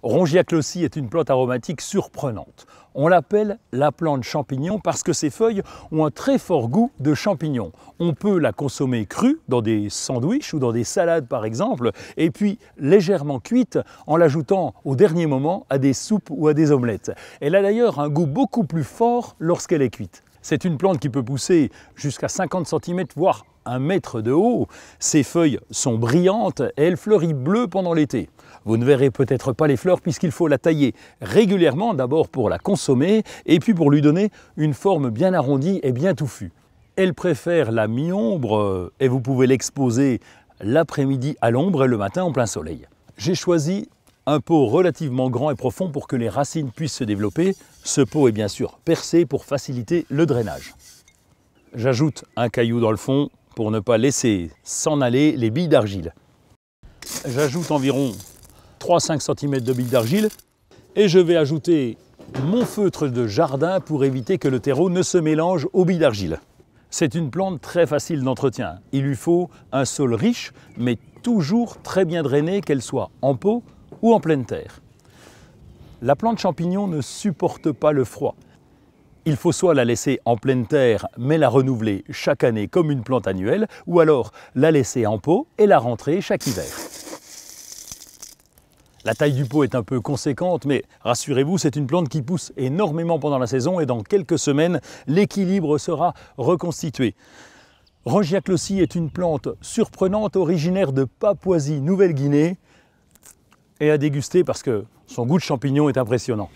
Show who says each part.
Speaker 1: Rongiaclossie est une plante aromatique surprenante. On l'appelle la plante champignon parce que ses feuilles ont un très fort goût de champignon. On peut la consommer crue dans des sandwichs ou dans des salades par exemple, et puis légèrement cuite en l'ajoutant au dernier moment à des soupes ou à des omelettes. Elle a d'ailleurs un goût beaucoup plus fort lorsqu'elle est cuite. C'est une plante qui peut pousser jusqu'à 50 cm, voire 1 mètre de haut. Ses feuilles sont brillantes et elle fleurit bleue pendant l'été. Vous ne verrez peut-être pas les fleurs puisqu'il faut la tailler régulièrement, d'abord pour la consommer et puis pour lui donner une forme bien arrondie et bien touffue. Elle préfère la mi-ombre et vous pouvez l'exposer l'après-midi à l'ombre et le matin en plein soleil. J'ai choisi un pot relativement grand et profond pour que les racines puissent se développer. Ce pot est bien sûr percé pour faciliter le drainage. J'ajoute un caillou dans le fond pour ne pas laisser s'en aller les billes d'argile. J'ajoute environ 3-5 cm de billes d'argile et je vais ajouter mon feutre de jardin pour éviter que le terreau ne se mélange aux billes d'argile. C'est une plante très facile d'entretien. Il lui faut un sol riche mais toujours très bien drainé, qu'elle soit en pot ou en pleine terre. La plante champignon ne supporte pas le froid. Il faut soit la laisser en pleine terre mais la renouveler chaque année comme une plante annuelle, ou alors la laisser en pot et la rentrer chaque hiver. La taille du pot est un peu conséquente, mais rassurez-vous, c'est une plante qui pousse énormément pendant la saison et dans quelques semaines, l'équilibre sera reconstitué. Rongiaclossie est une plante surprenante originaire de Papouasie-Nouvelle-Guinée et à déguster parce que son goût de champignon est impressionnant.